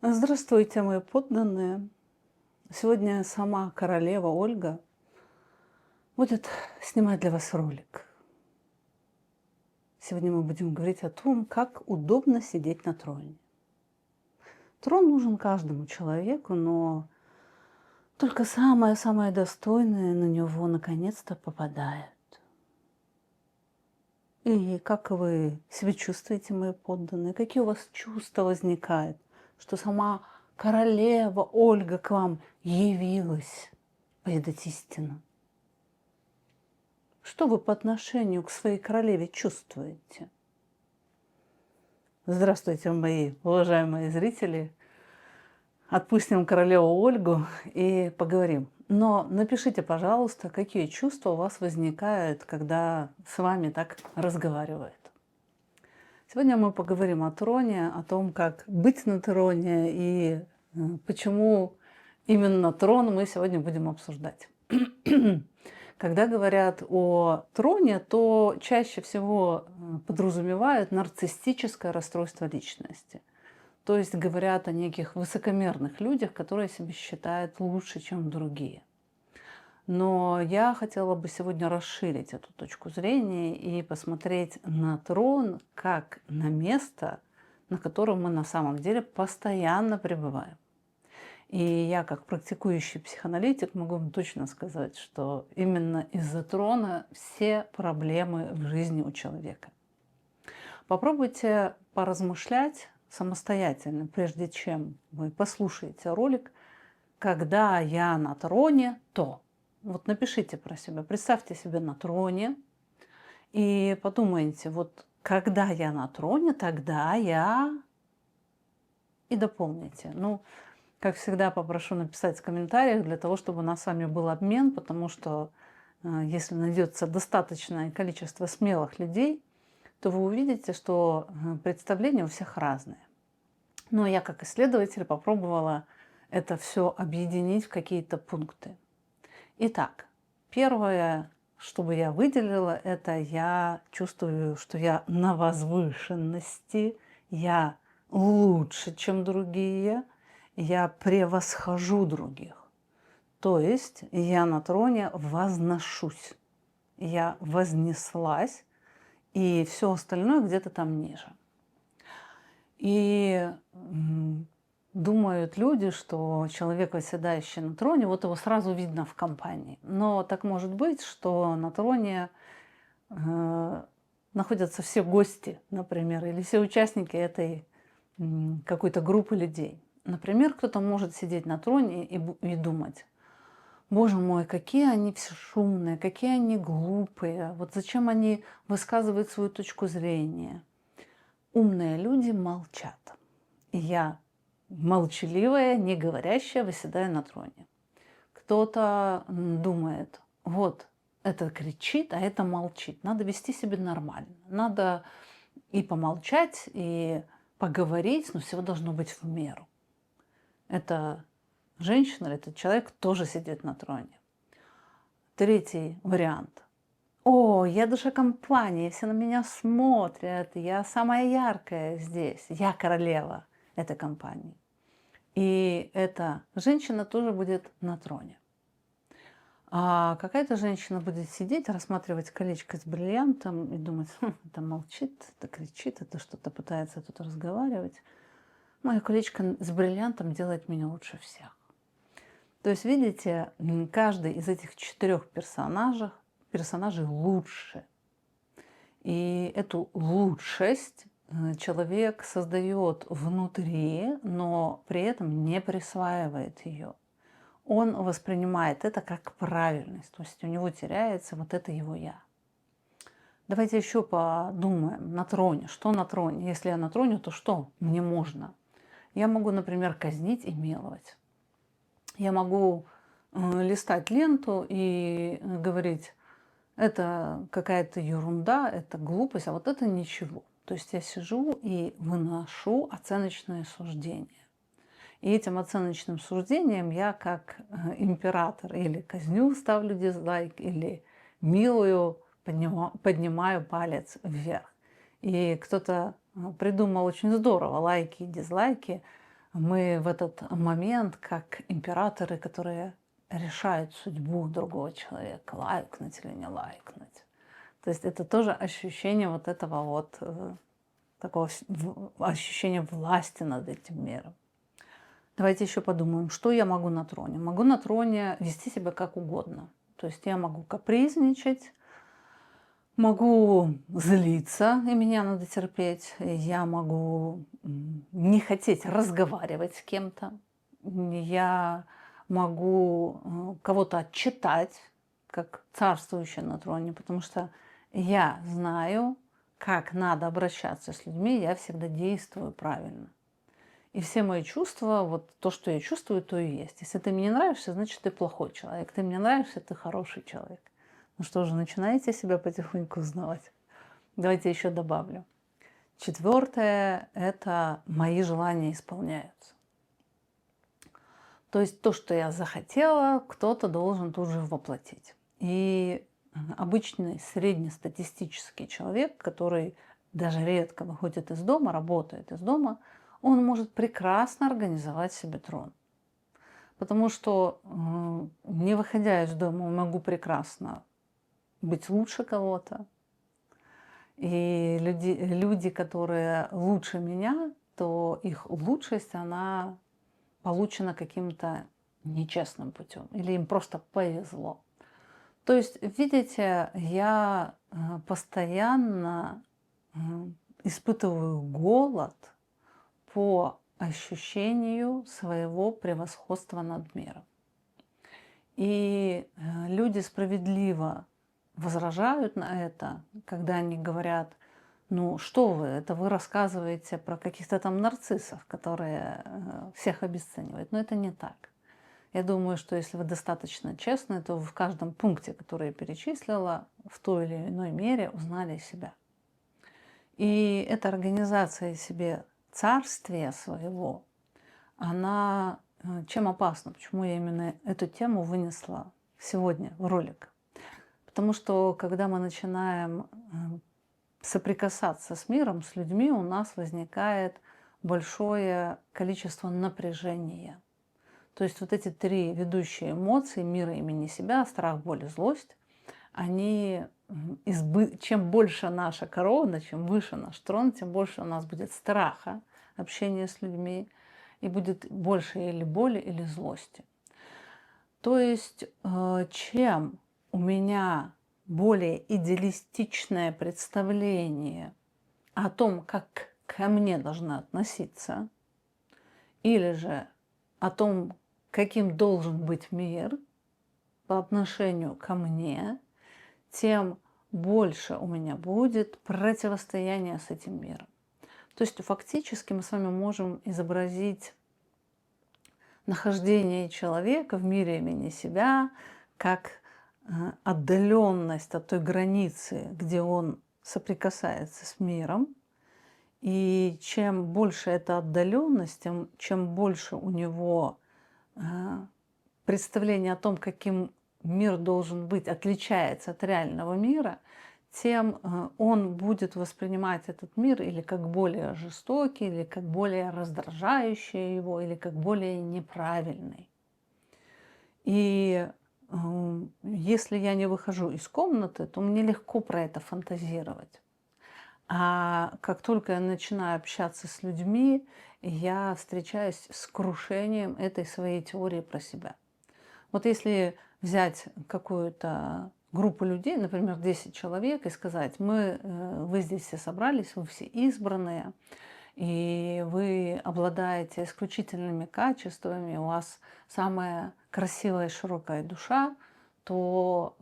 Здравствуйте, мои подданные. Сегодня сама королева Ольга будет снимать для вас ролик. Сегодня мы будем говорить о том, как удобно сидеть на троне. Трон нужен каждому человеку, но только самое-самое достойное на него наконец-то попадает. И как вы себя чувствуете, мои подданные? Какие у вас чувства возникают, что сама королева Ольга к вам явилась поведать истину? Что вы по отношению к своей королеве чувствуете? Здравствуйте, мои уважаемые зрители. Отпустим королеву Ольгу и поговорим. Но напишите, пожалуйста, какие чувства у вас возникают, когда с вами так разговаривают. Сегодня мы поговорим о троне, о том, как быть на троне и почему именно трон мы сегодня будем обсуждать. Когда говорят о троне, то чаще всего подразумевают нарциссическое расстройство личности. То есть говорят о неких высокомерных людях, которые себя считают лучше, чем другие. Но я хотела бы сегодня расширить эту точку зрения и посмотреть на трон как на место, на котором мы на самом деле постоянно пребываем. И я, как практикующий психоаналитик, могу вам точно сказать, что именно из-за трона все проблемы в жизни у человека. Попробуйте поразмышлять самостоятельно, прежде чем вы послушаете ролик «Когда я на троне, то…». Вот напишите про себя, представьте себя на троне и подумайте, вот когда я на троне, тогда я… И дополните. Ну, как всегда, попрошу написать в комментариях для того, чтобы у нас с вами был обмен, потому что если найдется достаточное количество смелых людей, то вы увидите, что представления у всех разные. Но я как исследователь попробовала это все объединить в какие-то пункты. Итак, первое, что бы я выделила, это я чувствую, что я на возвышенности, я лучше, чем другие, я превосхожу других. То есть я на троне возношусь, я вознеслась, и все остальное где-то там ниже. И думают люди, что человек, восседающий на троне, вот его сразу видно в компании. Но так может быть, что на троне находятся все гости, например, или все участники этой какой-то группы людей. Например, кто-то может сидеть на троне и думать: боже мой, какие они все шумные, какие они глупые, вот зачем они высказывают свою точку зрения. Умные люди молчат. И я, молчаливая, не говорящая, выседаю на троне. Кто-то думает: вот это кричит, а это молчит. Надо вести себя нормально. Надо и помолчать, и поговорить, но всего должно быть в меру. Это женщина или этот человек тоже сидит на троне. Третий вариант. О, я душа компании, все на меня смотрят, я самая яркая здесь, я королева этой компании. И эта женщина тоже будет на троне. А какая-то женщина будет сидеть, рассматривать колечко с бриллиантом и думать: это молчит, это кричит, это что-то пытается тут разговаривать. Мое колечко с бриллиантом делает меня лучше всех. То есть, видите, каждый из этих 4 персонажей лучше. И эту лучшесть человек создает внутри, но при этом не присваивает ее. Он воспринимает это как правильность, то есть у него теряется вот это его «я». Давайте еще подумаем на троне. Что на троне? Если я на троне, то что мне можно? Я могу, например, казнить и миловать. Я могу листать ленту и говорить: это какая-то ерунда, это глупость, а вот это ничего. То есть я сижу и выношу оценочное суждение. И этим оценочным суждением я как император или казню, ставлю дизлайк, или милую, поднимаю палец вверх. И кто-то придумал очень здорово лайки и дизлайки Мы в этот момент, как императоры, которые решают судьбу другого человека, лайкнуть или не лайкнуть. То есть это тоже ощущение вот этого вот такого ощущения власти над этим миром. Давайте еще подумаем, что я могу на троне. Могу на троне вести себя как угодно. То есть я могу капризничать, могу злиться, и меня надо терпеть. Я могу не хотеть разговаривать с кем-то. Я могу кого-то отчитать, как царствующая на троне, потому что я знаю, как надо обращаться с людьми, я всегда действую правильно. И все мои чувства, вот то, что я чувствую, то и есть. Если ты мне не нравишься, значит, ты плохой человек. Ты мне нравишься, ты хороший человек. Ну что же, начинаете себя потихоньку узнавать. Давайте еще добавлю. Четвертое – это мои желания исполняются. То есть то, что я захотела, кто-то должен тут же воплотить. И обычный среднестатистический человек, который даже редко выходит из дома, работает из дома, он может прекрасно организовать себе трон. Потому что, не выходя из дома, могу прекрасно быть лучше кого-то. И люди, которые лучше меня, то их лучшесть, она получена каким-то нечестным путем. Или им просто повезло. То есть, видите, я постоянно испытываю голод по ощущению своего превосходства над миром. И люди справедливо возражают на это, когда они говорят: ну что вы, это вы рассказываете про каких-то там нарциссов, которые всех обесценивают. Но это не так. Я думаю, что если вы достаточно честны, то вы в каждом пункте, который я перечислила, в той или иной мере узнали себя. И эта организация себе царствия своего, она чем опасна? Почему я именно эту тему вынесла сегодня в ролик? Потому что когда мы начинаем соприкасаться с миром, с людьми, у нас возникает большое количество напряжения. То есть вот эти три ведущие эмоции мира имени себя, страх, боль и злость, они чем больше наша корона, чем выше наш трон, тем больше у нас будет страха, общения с людьми, и будет больше или боли, или злости. То есть чем у меня более идеалистичное представление о том, как ко мне должны относиться, или же о том, каким должен быть мир по отношению ко мне, тем больше у меня будет противостояние с этим миром. То есть фактически мы с вами можем изобразить нахождение человека в мире имени себя как отдаленность от той границы, где он соприкасается с миром. И чем больше эта отдаленность, чем больше у него представление о том, каким мир должен быть, отличается от реального мира, тем он будет воспринимать этот мир или как более жестокий, или как более раздражающий его, или как более неправильный. И если я не выхожу из комнаты, то мне легко про это фантазировать. А как только я начинаю общаться с людьми, я встречаюсь с крушением этой своей теории про себя. Вот если взять какую-то группу людей, например, 10 человек, и сказать: вы здесь все собрались, вы все избранные, и вы обладаете исключительными качествами, у вас самая красивая и широкая душа, то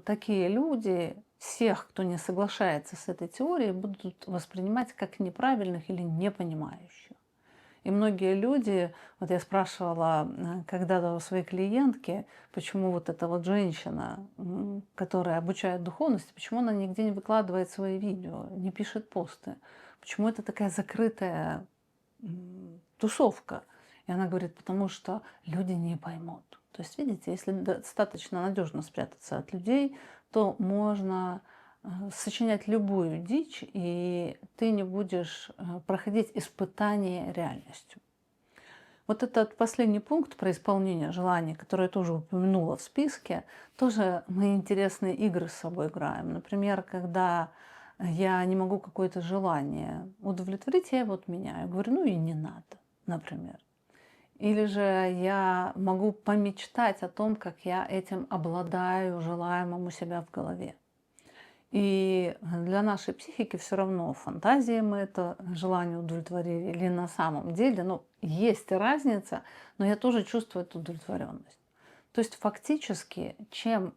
такие люди, всех, кто не соглашается с этой теорией, будут воспринимать как неправильных или непонимающих. И многие люди, вот я спрашивала когда-то у своей клиентки, почему вот эта вот женщина, которая обучает духовности, почему она нигде не выкладывает свои видео, не пишет посты, почему это такая закрытая тусовка. И она говорит: потому что люди не поймут. То есть, видите, если достаточно надежно спрятаться от людей, то можно сочинять любую дичь, и ты не будешь проходить испытание реальностью. Вот этот последний пункт про исполнение желаний, который я тоже упомянула в списке, тоже мы интересные игры с собой играем. Например, когда я не могу какое-то желание удовлетворить, я его отменяю. Говорю, ну и не надо, например. Или же я могу помечтать о том, как я этим обладаю желаемым у себя в голове. И для нашей психики все равно, фантазии мы это желание удовлетворили или на самом деле. Ну, есть разница, но я тоже чувствую эту удовлетворенность. То есть фактически, чем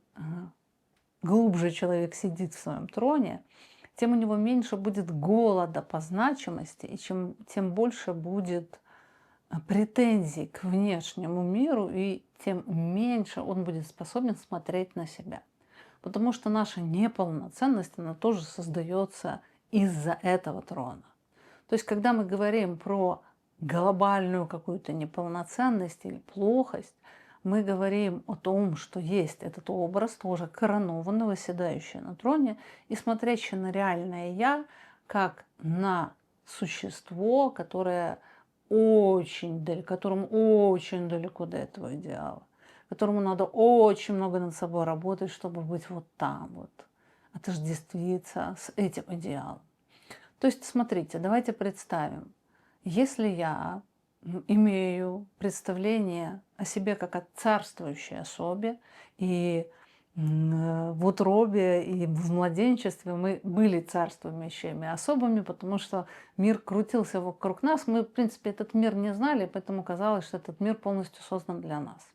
глубже человек сидит в своем троне, тем у него меньше будет голода по значимости, и тем больше будет претензий к внешнему миру, и тем меньше он будет способен смотреть на себя. Потому что наша неполноценность, она тоже создается из-за этого трона. То есть, когда мы говорим про глобальную какую-то неполноценность или плохость, мы говорим о том, что есть этот образ тоже коронованного, седающего на троне и смотрящего на реальное «я», как на существо, которое которому очень далеко до этого идеала, которому надо очень много над собой работать, чтобы быть вот там вот, отождествиться с этим идеалом. То есть, смотрите, давайте представим, если я имею представление о себе как о царствующей особе, и в утробе и в младенчестве мы были царствующими особами, потому что мир крутился вокруг нас. Мы, в принципе, этот мир не знали, поэтому казалось, что этот мир полностью создан для нас.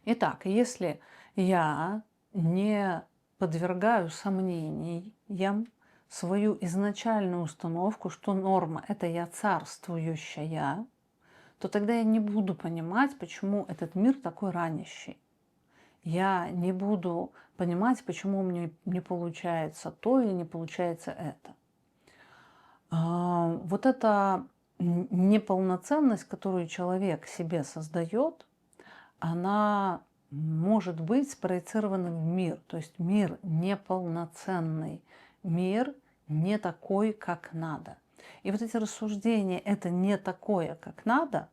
Итак, если я не подвергаю сомнениям свою изначальную установку, что норма — это я царствующая, то тогда я не буду понимать, почему этот мир такой ранящий. Я не буду понимать, почему мне не получается то или не получается это. Вот эта неполноценность, которую человек себе создает, она может быть спроецирована в мир. То есть мир неполноценный, мир не такой, как надо. И вот эти рассуждения «это не такое, как надо»,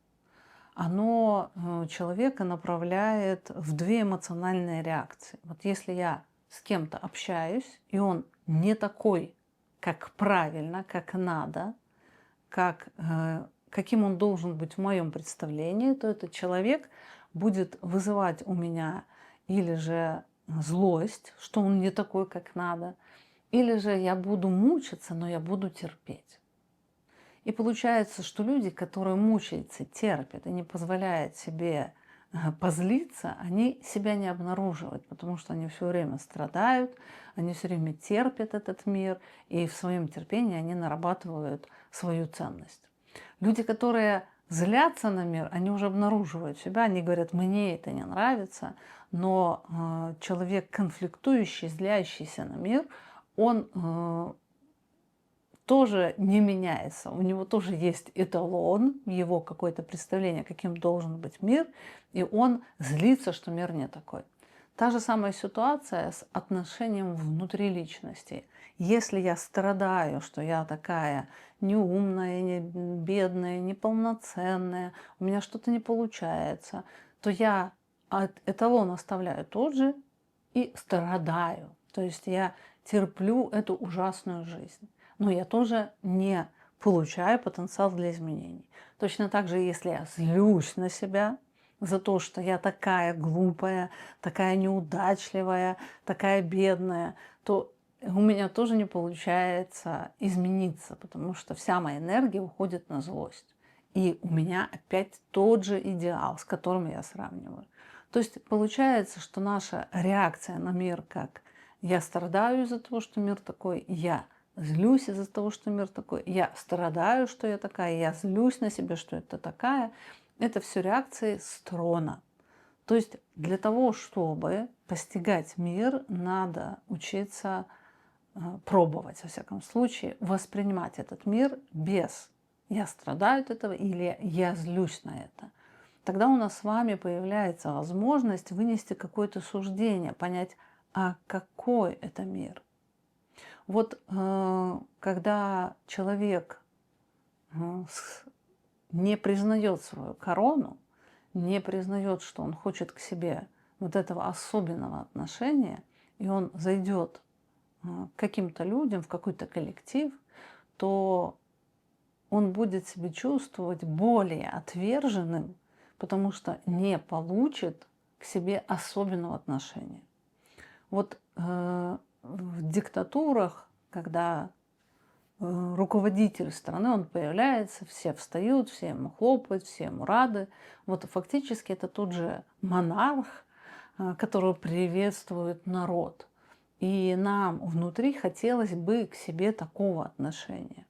оно человека направляет в две эмоциональные реакции. Вот если я с кем-то общаюсь, и он не такой, как правильно, как надо, каким он должен быть в моем представлении, то этот человек будет вызывать у меня или же злость, что он не такой, как надо, или же я буду мучиться, но я буду терпеть. И получается, что люди, которые мучаются, терпят и не позволяют себе позлиться, они себя не обнаруживают, потому что они все время страдают, они все время терпят этот мир, и в своем терпении они нарабатывают свою ценность. Люди, которые злятся на мир, они уже обнаруживают себя, они говорят, мне это не нравится, но человек конфликтующий, злящийся на мир, он тоже не меняется. У него тоже есть эталон, его какое-то представление, каким должен быть мир, и он злится, что мир не такой. Та же самая ситуация с отношением внутри личности. Если я страдаю, что я такая неумная, не бедная, неполноценная, у меня что-то не получается, то я эталон оставляю тот же и страдаю. То есть я терплю эту ужасную жизнь. Но я тоже не получаю потенциал для изменений. Точно так же, если я злюсь на себя за то, что я такая глупая, такая неудачливая, такая бедная, то у меня тоже не получается измениться, потому что вся моя энергия уходит на злость. И у меня опять тот же идеал, с которым я сравниваю. То есть получается, что наша реакция на мир как «я страдаю из-за того, что мир такой», «я злюсь из-за того, что мир такой», «я страдаю, что я такая», «я злюсь на себя, что это такая», это все реакции с трона. То есть для того, чтобы постигать мир, надо учиться пробовать, во всяком случае, воспринимать этот мир без «я страдаю от этого» или «я злюсь на это». Тогда у нас с вами появляется возможность вынести какое-то суждение, понять, а какой это мир. Вот когда человек не признает свою корону, не признает, что он хочет к себе вот этого особенного отношения, и он зайдет к каким-то людям, в какой-то коллектив, то он будет себя чувствовать более отверженным, потому что не получит к себе особенного отношения. Вот в диктатурах, когда руководитель страны, он появляется, все встают, все ему хлопают, все ему рады. Вот фактически это тот же монарх, который приветствует народ. И нам внутри хотелось бы к себе такого отношения.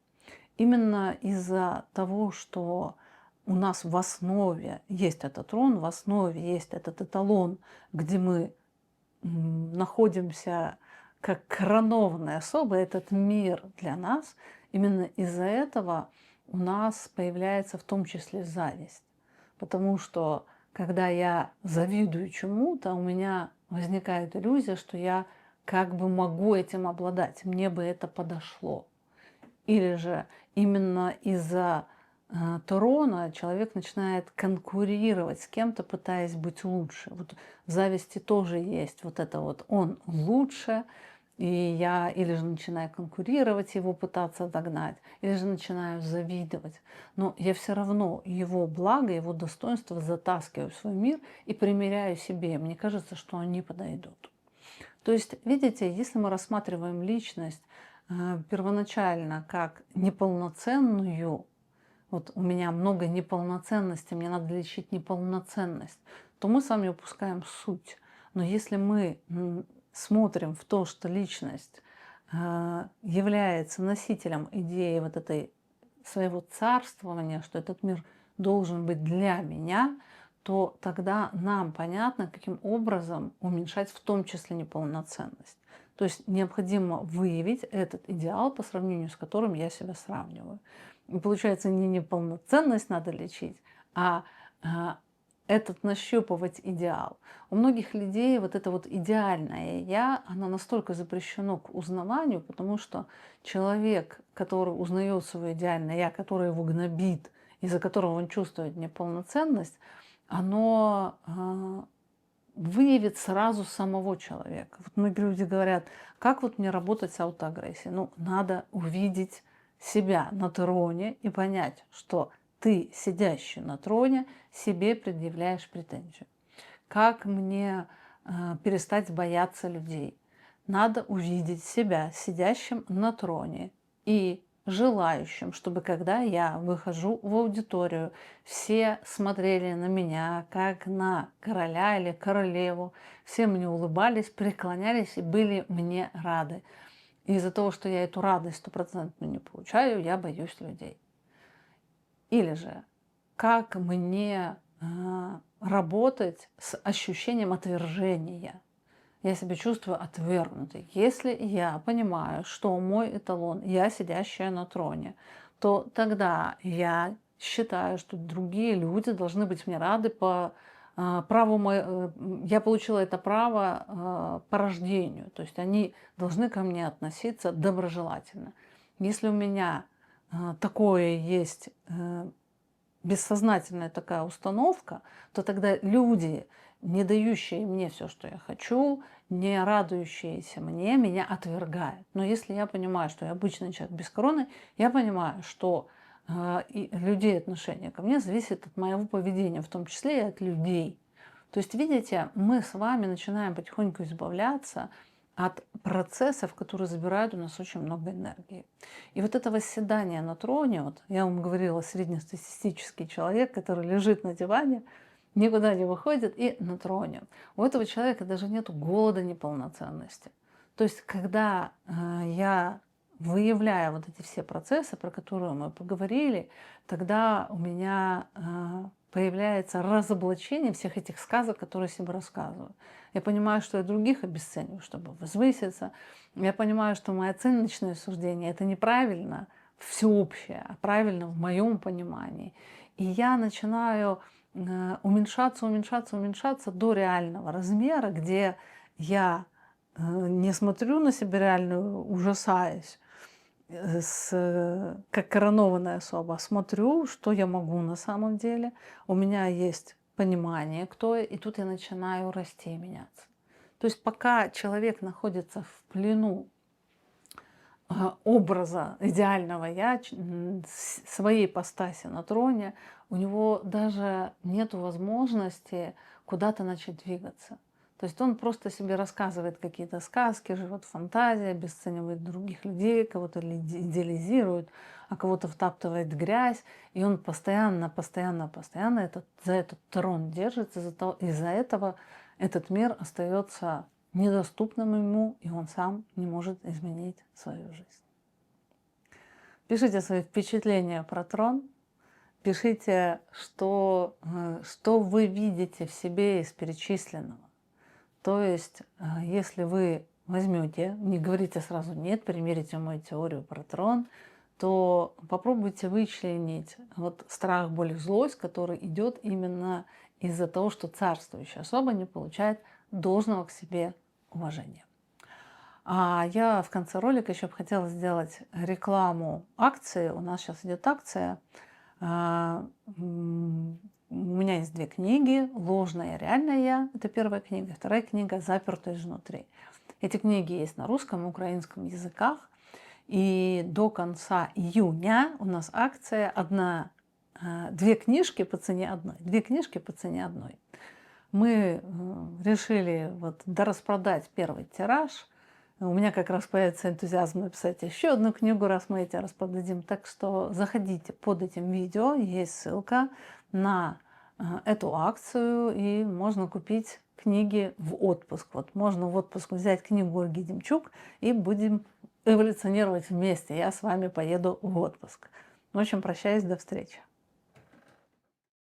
Именно из-за того, что у нас в основе есть этот трон, в основе есть этот эталон, где мы находимся как коронованные особы, этот мир для нас, именно из-за этого у нас появляется в том числе зависть. Потому что когда я завидую чему-то, у меня возникает иллюзия, что я как бы могу этим обладать, мне бы это подошло. Или же именно из-за трона человек начинает конкурировать с кем-то, пытаясь быть лучше. Вот в зависти тоже есть вот это вот он лучше, и я или же начинаю конкурировать, его пытаться догнать, или же начинаю завидовать. Но я все равно его благо, его достоинство затаскиваю в свой мир и примеряю себе. Мне кажется, что они подойдут. То есть, видите, если мы рассматриваем личность первоначально как неполноценную, вот у меня много неполноценности, мне надо лечить неполноценность, то мы с вами упускаем суть. Но если мы смотрим в то, что личность является носителем идеи вот этой своего царствования, что этот мир должен быть для меня, то тогда нам понятно, каким образом уменьшать в том числе неполноценность. То есть необходимо выявить этот идеал, по сравнению с которым я себя сравниваю. И получается, не неполноценность надо лечить, а этот нащупывать идеал. У многих людей вот это вот идеальное «я», оно настолько запрещено к узнаванию, потому что человек, который узнает свое идеальное «я», который его гнобит, из-за которого он чувствует неполноценность, оно выявит сразу самого человека. Вот многие люди говорят, как вот мне работать с аутоагрессией? Ну, надо увидеть себя на троне и понять, что ты, сидящий на троне, себе предъявляешь претензию. Как мне перестать бояться людей? Надо увидеть себя сидящим на троне и желающим, чтобы когда я выхожу в аудиторию, все смотрели на меня как на короля или королеву, все мне улыбались, преклонялись и были мне рады. И из-за того, что я эту радость стопроцентно не получаю, я боюсь людей. Или же, как мне работать с ощущением отвержения? Я себя чувствую отвергнутой. Если я понимаю, что мой эталон, я сидящая на троне, то тогда я считаю, что другие люди должны быть мне рады по праву я получила это право по рождению. То есть они должны ко мне относиться доброжелательно. Если у меня такое есть бессознательная такая установка, то тогда люди, не дающие мне все, что я хочу, не радующиеся мне, меня отвергают. Но если я понимаю, что я обычный человек без короны, я понимаю, что и людей отношение ко мне зависит от моего поведения, в том числе и от людей. То есть, видите, мы с вами начинаем потихоньку избавляться от процессов, которые забирают у нас очень много энергии. И вот это восседание на троне, вот я вам говорила, среднестатистический человек, который лежит на диване, никуда не выходит и на троне. У этого человека даже нет голода неполноценности. То есть, когда я выявляю вот эти все процессы, про которые мы поговорили, тогда у меня появляется разоблачение всех этих сказок, которые я себе рассказываю. Я понимаю, что я других обесцениваю, чтобы возвыситься. Я понимаю, что мое оценочное суждение – это неправильно всеобщее, а правильно в моем понимании. И я начинаю уменьшаться, уменьшаться, уменьшаться до реального размера, где я не смотрю на себя реально ужасаясь, как коронованная особа смотрю, что я могу на самом деле. У меня есть понимание, кто я, и тут я начинаю расти и меняться. То есть пока человек находится в плену образа идеального я, своей ипостаси на троне, у него даже нет возможности куда-то начать двигаться. То есть он просто себе рассказывает какие-то сказки, живет в фантазии, обесценивает других людей, кого-то идеализирует, а кого-то втаптывает в грязь. И он постоянно за этот трон держится, из-за этого этот мир остается недоступным ему, и он сам не может изменить свою жизнь. Пишите свои впечатления про трон, пишите, что вы видите в себе из перечисленного. То есть, если вы возьмете, не говорите сразу «нет», примерите мою теорию про трон, то попробуйте вычленить вот страх, боль и злость, который идет именно из-за того, что царствующая особа не получает должного к себе уважения. А я в конце ролика еще бы хотела сделать рекламу акции. У нас сейчас идет акция. У меня есть 2 книги: «Ложная, реальная я» — это первая книга, вторая книга «Запертая изнутри». Эти книги есть на русском и украинском языках. И до конца июня у нас акция 2 книжки по цене одной. 2 книжки по цене одной. Мы решили вот дораспродать первый тираж. У меня как раз появится энтузиазм написать еще одну книгу, раз мы эти распродадим. Так что заходите под этим видео, есть ссылка на эту акцию, и можно купить книги в отпуск. Вот можно в отпуск взять книгу Ольги Демчук, и будем эволюционировать вместе. Я с вами поеду в отпуск. В общем, прощаюсь, до встречи.